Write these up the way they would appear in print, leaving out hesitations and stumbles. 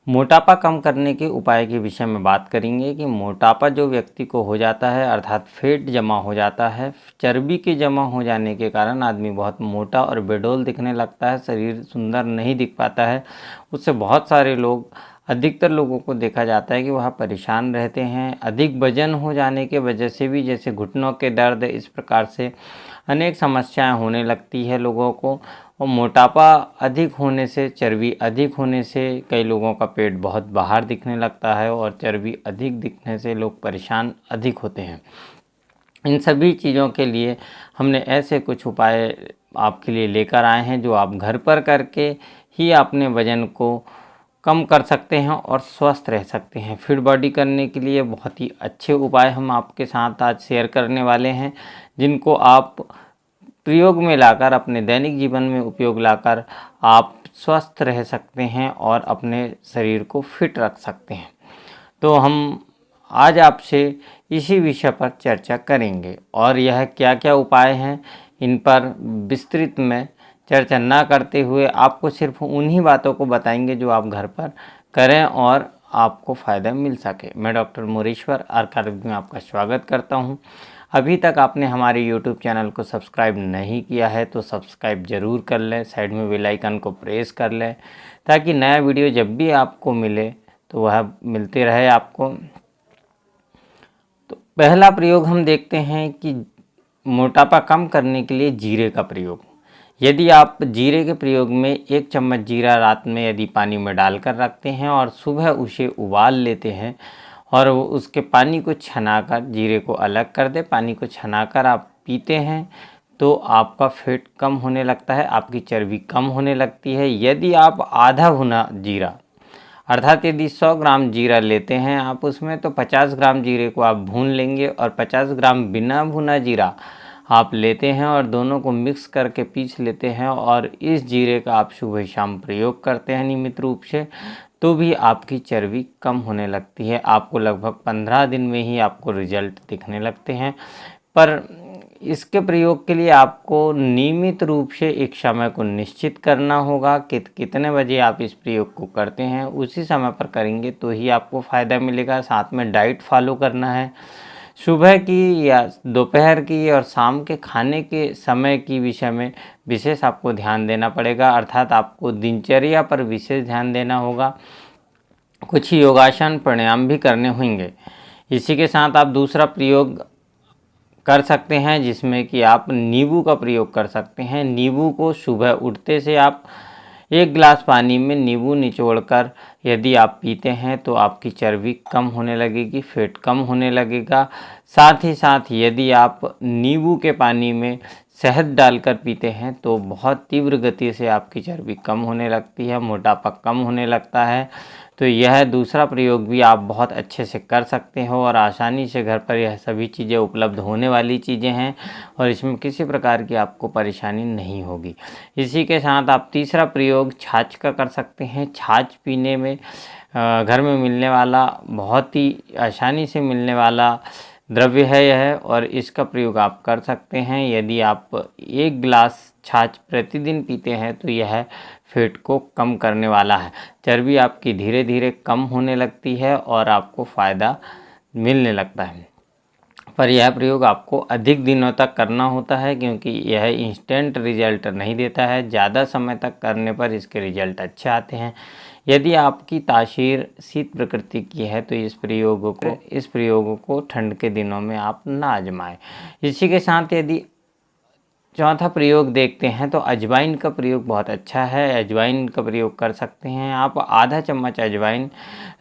मोटापा कम करने के उपाय के विषय में बात करेंगे कि मोटापा जो व्यक्ति को हो जाता है अर्थात फैट जमा हो जाता है। चर्बी के जमा हो जाने के कारण आदमी बहुत मोटा और बेडौल दिखने लगता है, शरीर सुंदर नहीं दिख पाता है। उससे बहुत सारे लोग, अधिकतर लोगों को देखा जाता है कि वह परेशान रहते हैं। अधिक वजन हो जाने के वजह से भी, जैसे घुटनों के दर्द, इस प्रकार से अनेक समस्याएं होने लगती है लोगों को। और मोटापा अधिक होने से, चर्बी अधिक होने से कई लोगों का पेट बहुत बाहर दिखने लगता है और चर्बी अधिक दिखने से लोग परेशान अधिक होते हैं। इन सभी चीज़ों के लिए हमने ऐसे कुछ उपाय आपके लिए लेकर आए हैं जो आप घर पर करके ही अपने वजन को कम कर सकते हैं और स्वस्थ रह सकते हैं। फिट बॉडी करने के लिए बहुत ही अच्छे उपाय हम आपके साथ आज शेयर करने वाले हैं, जिनको आप प्रयोग में लाकर, अपने दैनिक जीवन में उपयोग लाकर आप स्वस्थ रह सकते हैं और अपने शरीर को फिट रख सकते हैं। तो हम आज आपसे इसी विषय पर चर्चा करेंगे और यह क्या क्या उपाय हैं, इन पर विस्तृत में चर्चा ना करते हुए आपको सिर्फ उन्हीं बातों को बताएंगे जो आप घर पर करें और आपको फ़ायदा मिल सके। मैं डॉक्टर मोरेश्वर आर्कार्ड में आपका स्वागत करता हूं। अभी तक आपने हमारे YouTube चैनल को सब्सक्राइब नहीं किया है तो सब्सक्राइब ज़रूर कर लें, साइड में बेल आइकन को प्रेस कर लें ताकि नया वीडियो जब भी आपको मिले तो वह मिलते रहे आपको। तो पहला प्रयोग हम देखते हैं कि मोटापा कम करने के लिए जीरे का प्रयोग। यदि आप जीरे के प्रयोग में 1 चम्मच जीरा रात में यदि पानी में डालकर रखते हैं और सुबह उसे उबाल लेते हैं और उसके पानी को छनाकर, जीरे को अलग कर दे, पानी को छनाकर आप पीते हैं तो आपका फैट कम होने लगता है, आपकी चर्बी कम होने लगती है। यदि आप आधा भुना जीरा, अर्थात यदि 100 ग्राम जीरा लेते हैं आप, उसमें तो 50 ग्राम जीरे को आप भून लेंगे और 50 ग्राम बिना भुना जीरा आप लेते हैं और दोनों को मिक्स करके पीस लेते हैं और इस जीरे का आप सुबह शाम प्रयोग करते हैं नियमित रूप से, तो भी आपकी चर्बी कम होने लगती है। आपको लगभग 15 दिन में ही आपको रिजल्ट दिखने लगते हैं। पर इसके प्रयोग के लिए आपको नियमित रूप से एक समय को निश्चित करना होगा कि कितने बजे आप इस प्रयोग को करते हैं, उसी समय पर करेंगे तो ही आपको फ़ायदा मिलेगा। साथ में डाइट फॉलो करना है, सुबह की या दोपहर की और शाम के खाने के समय की विषय में विशेष आपको ध्यान देना पड़ेगा, अर्थात आपको दिनचर्या पर विशेष ध्यान देना होगा। कुछ योगासन प्राणायाम भी करने होंगे। इसी के साथ आप दूसरा प्रयोग कर सकते हैं जिसमें कि आप नींबू का प्रयोग कर सकते हैं। नींबू को सुबह उठते से आप 1 गिलास पानी में नींबू निचोड़कर यदि आप पीते हैं तो आपकी चर्बी कम होने लगेगी, फैट कम होने लगेगा। साथ ही साथ यदि आप नींबू के पानी में शहद डालकर पीते हैं तो बहुत तीव्र गति से आपकी चर्बी कम होने लगती है, मोटापा कम होने लगता है। तो यह दूसरा प्रयोग भी आप बहुत अच्छे से कर सकते हो और आसानी से घर पर यह सभी चीज़ें उपलब्ध होने वाली चीज़ें हैं और इसमें किसी प्रकार की आपको परेशानी नहीं होगी। इसी के साथ आप तीसरा प्रयोग छाछ का कर सकते हैं। छाछ पीने में घर में मिलने वाला, बहुत ही आसानी से मिलने वाला द्रव्य है यह, और इसका प्रयोग आप कर सकते हैं। यदि आप 1 गिलास छाछ प्रतिदिन पीते हैं तो यह फैट को कम करने वाला है। चर्बी आपकी धीरे धीरे कम होने लगती है और आपको फ़ायदा मिलने लगता है। पर यह प्रयोग आपको अधिक दिनों तक करना होता है क्योंकि यह इंस्टेंट रिजल्ट नहीं देता है। ज़्यादा समय तक करने पर इसके रिजल्ट अच्छे आते हैं। यदि आपकी तासीर शीत प्रकृति की है तो इस प्रयोग को ठंड के दिनों में आप ना आजमाएं। इसी के साथ यदि चौथा प्रयोग देखते हैं तो अजवाइन का प्रयोग बहुत अच्छा है। अजवाइन का प्रयोग कर सकते हैं आप। आधा चम्मच अजवाइन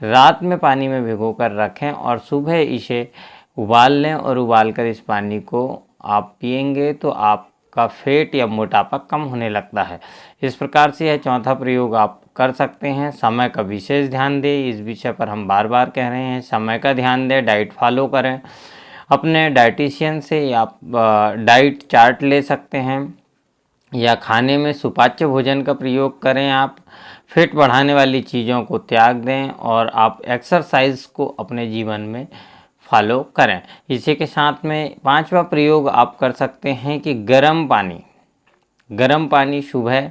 रात में पानी में भिगो कर रखें और सुबह इसे उबाल लें और उबालकर इस पानी को आप पिएंगे तो आपका फैट या मोटापा कम होने लगता है। इस प्रकार से यह चौथा प्रयोग आप कर सकते हैं। समय का विशेष ध्यान दें, इस विषय पर हम बार बार कह रहे हैं, समय का ध्यान दें, डाइट फॉलो करें। अपने डाइटिशियन से आप डाइट चार्ट ले सकते हैं या खाने में सुपाच्य भोजन का प्रयोग करें। आप फैट बढ़ाने वाली चीज़ों को त्याग दें और आप एक्सरसाइज को अपने जीवन में फॉलो करें। इसी के साथ में 5वां प्रयोग आप कर सकते हैं कि गर्म पानी सुबह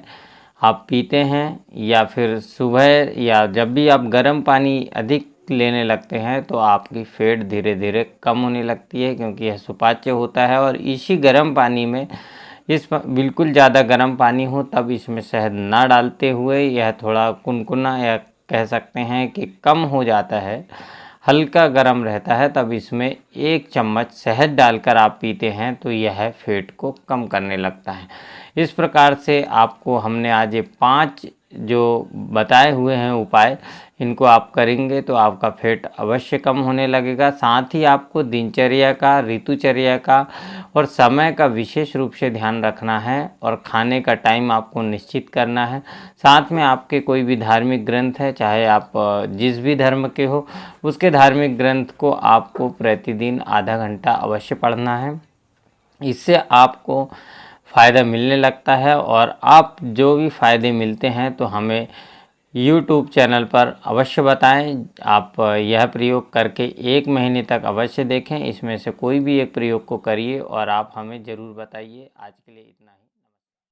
आप पीते हैं या फिर सुबह या जब भी आप गर्म पानी अधिक लेने लगते हैं तो आपकी फेट धीरे धीरे कम होने लगती है, क्योंकि यह सुपाच्य होता है। और इसी गर्म पानी में बिल्कुल ज़्यादा गर्म पानी हो तब इसमें शहद ना डालते हुए, यह थोड़ा कुनकुना या कह सकते हैं कि कम हो जाता है, हल्का गर्म रहता है, तब इसमें 1 चम्मच शहद डालकर आप पीते हैं तो यह फेट को कम करने लगता है। इस प्रकार से आपको हमने आज ये 5 जो बताए हुए हैं उपाय, इनको आप करेंगे तो आपका फेट अवश्य कम होने लगेगा। साथ ही आपको दिनचर्या का, ऋतुचर्या का और समय का विशेष रूप से ध्यान रखना है और खाने का टाइम आपको निश्चित करना है। साथ में आपके कोई भी धार्मिक ग्रंथ है, चाहे आप जिस भी धर्म के हो, उसके धार्मिक ग्रंथ को आपको प्रतिदिन आधा घंटा अवश्य पढ़ना है। इससे आपको फ़ायदा मिलने लगता है और आप जो भी फ़ायदे मिलते हैं तो हमें यूट्यूब चैनल पर अवश्य बताएं। आप यह प्रयोग करके 1 महीने तक अवश्य देखें, इसमें से कोई भी एक प्रयोग को करिए और आप हमें ज़रूर बताइए। आज के लिए इतना ही।